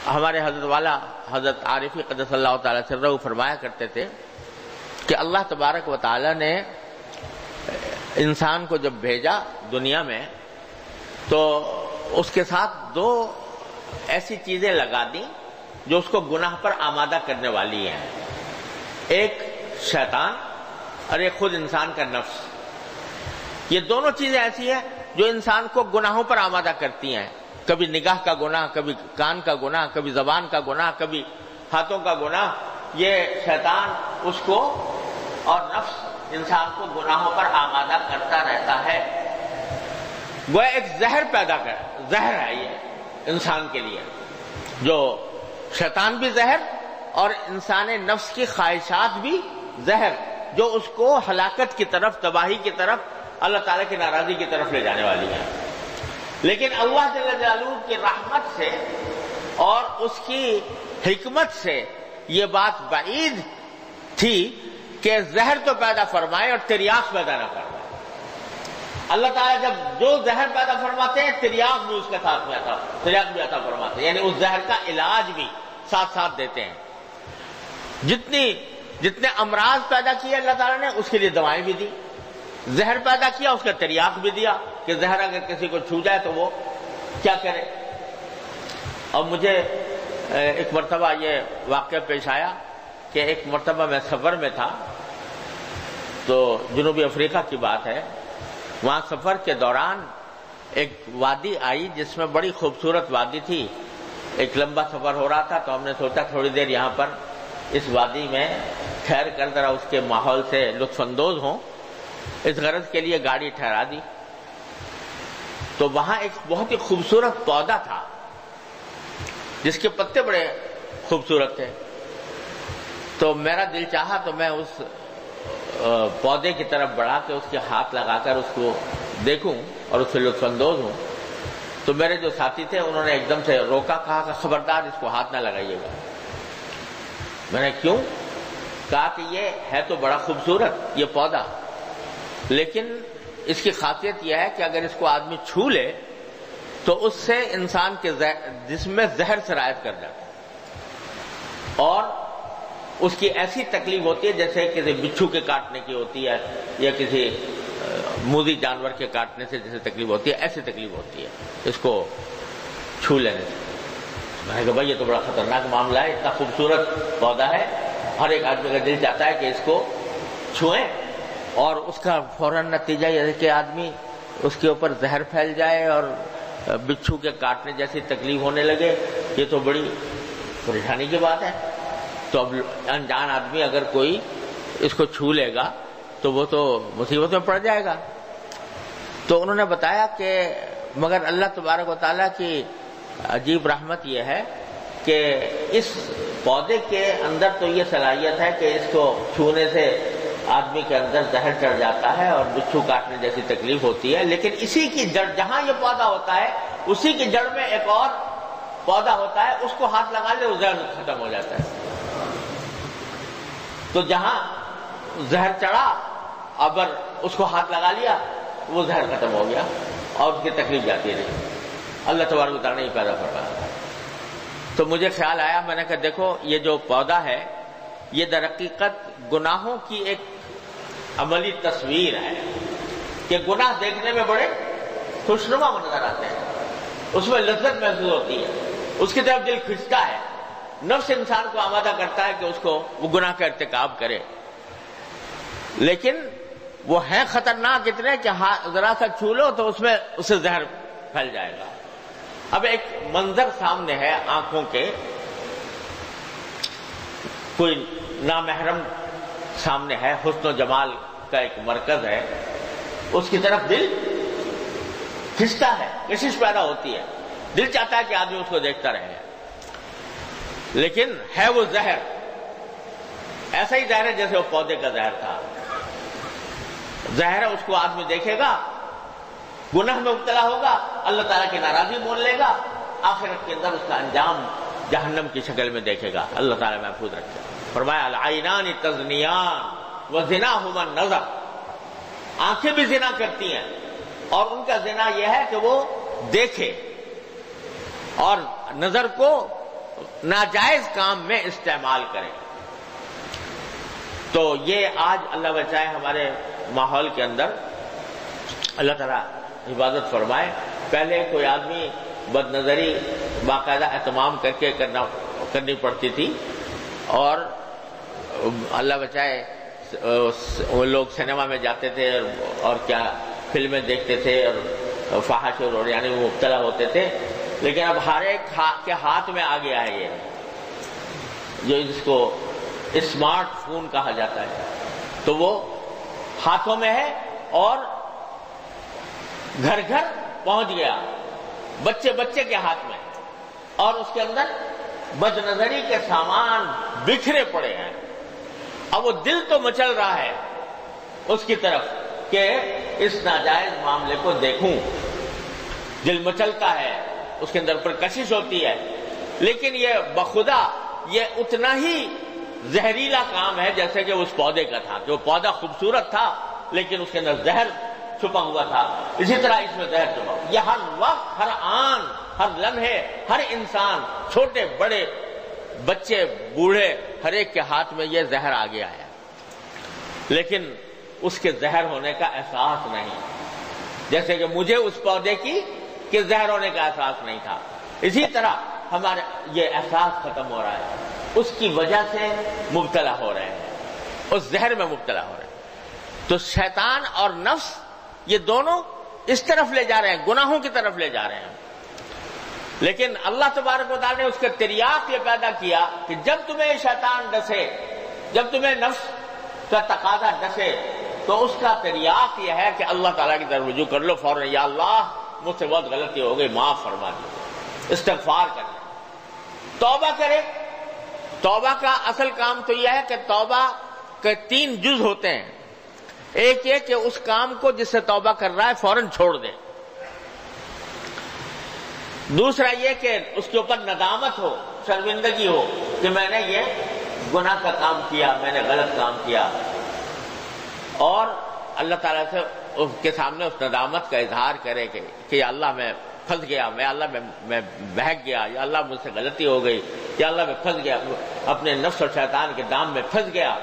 ہمارے حضرت والا حضرت عارفی قدس اللہ تعالی سرہ فرمایا کرتے تھے کہ اللہ تبارک و تعالی نے انسان کو جب بھیجا دنیا میں تو اس کے ساتھ دو ایسی چیزیں لگا دیں جو اس کو گناہ پر آمادہ کرنے والی ہیں، ایک شیطان اور ایک خود انسان کا نفس۔ یہ دونوں چیزیں ایسی ہیں جو انسان کو گناہوں پر آمادہ کرتی ہیں، کبھی نگاہ کا گناہ، کبھی کان کا گناہ، کبھی زبان کا گناہ، کبھی ہاتھوں کا گناہ۔ یہ شیطان اس کو اور نفس انسان کو گناہوں پر آمادہ کرتا رہتا ہے۔ وہ ایک زہر ہے یہ انسان کے لیے، جو شیطان بھی زہر اور انسان نفس کی خواہشات بھی زہر، جو اس کو ہلاکت کی طرف، تباہی کی طرف، اللہ تعالیٰ کی ناراضی کی طرف لے جانے والی ہے۔ لیکن اللہ جل جلالہ کی رحمت سے اور اس کی حکمت سے یہ بات بعید تھی کہ زہر تو پیدا فرمائے اور تریاق پیدا نہ فرمائے۔ اللہ تعالیٰ جب جو زہر پیدا فرماتے ہیں تریاق بھی اس کے ساتھ میں آتا، تریاق بھی عطا فرماتے ہیں، یعنی اس زہر کا علاج بھی ساتھ ساتھ دیتے ہیں۔ جتنے امراض پیدا کیے اللہ تعالیٰ نے اس کے لیے دوائیں بھی دی، زہر پیدا کیا اس کا تریاق بھی دیا کہ زہر اگر کسی کو چھو جائے تو وہ کیا کرے۔ اور مجھے ایک مرتبہ یہ واقعہ پیش آیا کہ ایک مرتبہ میں سفر میں تھا، تو جنوبی افریقہ کی بات ہے، وہاں سفر کے دوران ایک وادی آئی جس میں بڑی خوبصورت وادی تھی۔ ایک لمبا سفر ہو رہا تھا تو ہم نے سوچا تھوڑی دیر یہاں پر اس وادی میں ٹھہر کر ذرا اس کے ماحول سے لطف اندوز ہوں، اس غرض کے لیے گاڑی ٹھہرا دی۔ تو وہاں ایک بہت ہی خوبصورت پودا تھا جس کے پتے بڑے خوبصورت تھے، تو میرا دل چاہا تو میں اس پودے کی طرف بڑھا کے اس کے ہاتھ لگا کر اس کو دیکھوں اور اس سے لطف اندوز ہوں۔ تو میرے جو ساتھی تھے انہوں نے ایک دم سے روکا، کہا کہ خبردار اس کو ہاتھ نہ لگائیے گا۔ میں نے کیوں؟ کہا کہ یہ ہے تو بڑا خوبصورت یہ پودا، لیکن اس کی خاصیت یہ ہے کہ اگر اس کو آدمی چھو لے تو اس سے انسان کے جسم میں زہر سرایت کر جاتا ہے اور اس کی ایسی تکلیف ہوتی ہے جیسے کسی بچھو کے کاٹنے کی ہوتی ہے یا کسی موذی جانور کے کاٹنے سے جیسے تکلیف ہوتی ہے، ایسی تکلیف ہوتی ہے اس کو چھو لینے سے۔ میں نے کہا بھائی یہ تو بڑا خطرناک معاملہ ہے، اتنا خوبصورت پودا ہے، ہر ایک آدمی کا دل چاہتا ہے کہ اس کو چھوئیں، اور اس کا فوراً نتیجہ یہ ہے کہ آدمی اس کے اوپر زہر پھیل جائے اور بچھو کے کاٹنے جیسی تکلیف ہونے لگے، یہ تو بڑی پریشانی کی بات ہے۔ تو اب انجان آدمی اگر کوئی اس کو چھو لے گا تو وہ تو مصیبت میں پڑ جائے گا۔ تو انہوں نے بتایا کہ مگر اللہ تبارک و تعالیٰ کی عجیب رحمت یہ ہے کہ اس پودے کے اندر تو یہ صلاحیت ہے کہ اس کو چھونے سے آدمی کے اندر زہر چڑھ جاتا ہے اور بچھو کاٹنے جیسی تکلیف ہوتی ہے، لیکن اسی کی جڑ، جہاں یہ پودا ہوتا ہے اسی کی جڑ میں ایک اور پودا ہوتا ہے، اس کو ہاتھ لگا لے وہ زہر ختم ہو جاتا ہے۔ تو جہاں زہر چڑھا اگر اس کو ہاتھ لگا لیا وہ زہر ختم ہو گیا اور اس کی تکلیف جاتی رہی۔ اللہ تبارک و تعالیٰ نے یہ پیدا فرمایا۔ تو مجھے خیال آیا، میں نے کہا دیکھو یہ جو پودا ہے یہ در حقیقت گناہوں کی ایک عملی تصویر ہے کہ گناہ دیکھنے میں بڑے خوشنما نظر آتے ہیں، اس میں لذت محسوس ہوتی ہے، اس کی طرف دل کھنچتا ہے، نفس انسان کو آمادہ کرتا ہے کہ اس کو وہ گناہ کا ارتکاب کرے، لیکن وہ ہیں خطرناک اتنے کہ ذرا سا چھو لو تو اس میں اسے زہر پھیل جائے گا۔ اب ایک منظر سامنے ہے آنکھوں کے، کوئی نامحرم سامنے ہے، حسن و جمال کا ایک مرکز ہے، اس کی طرف دل کھنچتا ہے، کشش پیدا ہوتی ہے، دل چاہتا ہے کہ آدمی اس کو دیکھتا رہے، لیکن ہے وہ زہر، ایسا ہی زہر ہے جیسے وہ پودے کا زہر تھا۔ زہر ہے، اس کو آدمی دیکھے گا، گناہ میں مبتلا ہوگا، اللہ تعالیٰ کی ناراضی مول لے گا، آخرت کے اندر اس کا انجام جہنم کی شکل میں دیکھے گا۔ اللہ تعالیٰ محفوظ رکھے۔ فرمایا العینان تزنیان وزناہما النظر، آنکھیں بھی زنا کرتی ہیں اور ان کا زنا یہ ہے کہ وہ دیکھے، اور نظر کو ناجائز کام میں استعمال کریں۔ تو یہ آج اللہ بچائے ہمارے ماحول کے اندر اللہ تعالیٰ حفاظت فرمائے۔ پہلے کوئی آدمی بد نظری باقاعدہ اہتمام کر کے کرنی پڑتی تھی، اور اللہ بچائے وہ لوگ سنیما میں جاتے تھے اور کیا فلمیں دیکھتے تھے اور فحش اور یعنی وہ مبتلا ہوتے تھے، لیکن اب ہر ایک کے ہاتھ میں آ گیا ہے یہ جو جس کو اسمارٹ فون کہا جاتا ہے، تو وہ ہاتھوں میں ہے اور گھر گھر پہنچ گیا، بچے بچے کے ہاتھ میں، اور اس کے اندر بد نظری کے سامان بکھرے پڑے ہیں۔ اب وہ دل تو مچل رہا ہے اس کی طرف کہ اس ناجائز معاملے کو دیکھوں، دل مچلتا ہے، اس کے اندر پر کشش ہوتی ہے، لیکن یہ بخدا یہ اتنا ہی زہریلا کام ہے جیسے کہ اس پودے کا تھا، کہ وہ پودا خوبصورت تھا لیکن اس کے اندر زہر چھپا ہوا تھا، اسی طرح اس میں زہر چھپا ہوا۔ یہ ہر وقت، ہر آن، ہر لمحے، ہر انسان، چھوٹے بڑے، بچے بوڑھے، ہر ایک کے ہاتھ میں یہ زہر آ گیا ہے، لیکن اس کے زہر ہونے کا احساس نہیں، جیسے کہ مجھے اس پودے کی کہ زہر ہونے کا احساس نہیں تھا، اسی طرح ہمارا یہ احساس ختم ہو رہا ہے، اس کی وجہ سے مبتلا ہو رہے ہیں، اس زہر میں مبتلا ہو رہے ہیں۔ تو شیطان اور نفس یہ دونوں اس طرف لے جا رہے ہیں، گناہوں کی طرف لے جا رہے ہیں، لیکن اللہ تبارک و تعالیٰ نے اس کے تریاق یہ پیدا کیا کہ جب تمہیں شیطان ڈسے، جب تمہیں نفس کا تقاضا ڈسے، تو اس کا تریاق یہ ہے کہ اللہ تعالیٰ کی طرف رجوع کر لو فوراً، یا اللہ مجھ سے بہت غلطی ہو گئی، معاف فرما دیجیے، استغفار کر لیں، توبہ کرے۔ توبہ کا اصل کام تو یہ ہے کہ توبہ کے 3 جز ہوتے ہیں، ایک یہ کہ اس کام کو جس سے توبہ کر رہا ہے فوراً چھوڑ دے، دوسرا یہ کہ اس کے اوپر ندامت ہو، شرمندگی ہو کہ میں نے یہ گناہ کا کام کیا، میں نے غلط کام کیا، اور اللہ تعالیٰ سے اس کے سامنے اس ندامت کا اظہار کرے کہ یا اللہ میں پھنس گیا، میں اللہ میں بہک گیا، یا اللہ مجھ سے غلطی ہو گئی، یا اللہ میں پھنس گیا، اپنے نفس اور شیطان کے دام میں پھنس گیا،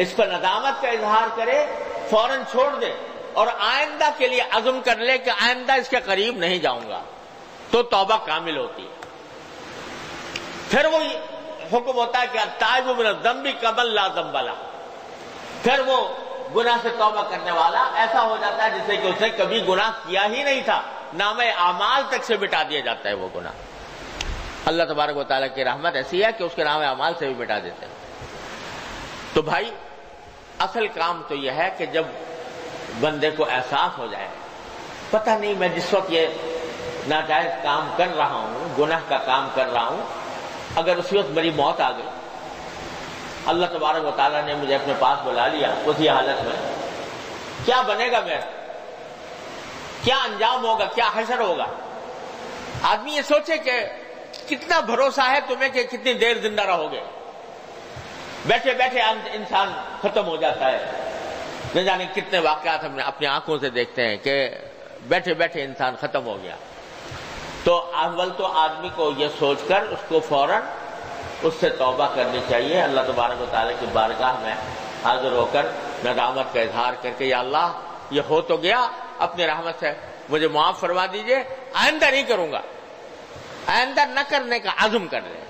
اس پر ندامت کا اظہار کرے، فوراً چھوڑ دے، اور آئندہ کے لیے عزم کر لے کہ آئندہ اس کے قریب نہیں جاؤں گا، تو توبہ کامل ہوتی ہے۔ پھر وہ حکم ہوتا ہے کہ التائب من الذنب کمن لا ذنب لہ، پھر وہ گناہ سے توبہ کرنے والا ایسا ہو جاتا ہے جیسے کہ اس نے کبھی گناہ کیا ہی نہیں تھا، نام اعمال تک سے مٹا دیا جاتا ہے وہ گناہ۔ اللہ تبارک و تعالیٰ کی رحمت ایسی ہے کہ اس کے نام اعمال سے بھی مٹا دیتے ہیں۔ تو بھائی اصل کام تو یہ ہے کہ جب بندے کو احساس ہو جائے، پتہ نہیں میں جس وقت یہ ناجائز کام کر رہا ہوں، گناہ کا کام کر رہا ہوں، اگر اسی وقت میری موت آ گئی، اللہ تبارک و تعالیٰ نے مجھے اپنے پاس بلا لیا اسی حالت میں، کیا بنے گا میرا، کیا انجام ہوگا، کیا حشر ہوگا؟ آدمی یہ سوچے کہ کتنا بھروسہ ہے تمہیں کہ کتنی دیر زندہ رہو گے، بیٹھے بیٹھے انسان ختم ہو جاتا ہے، نہ جانے کتنے واقعات ہم اپنی آنکھوں سے دیکھتے ہیں کہ بیٹھے بیٹھے انسان ختم ہو گیا۔ تو اول تو آدمی کو یہ سوچ کر اس کو فوراً اس سے توبہ کرنی چاہیے، اللہ تبارک و تعالیٰ کی بارگاہ میں حاضر ہو کر ندامت کا اظہار کر کے یا اللہ یہ ہو تو گیا، اپنی رحمت سے مجھے معاف فرما دیجئے، آئندہ نہیں کروں گا، آئندہ نہ کرنے کا عزم کر لے۔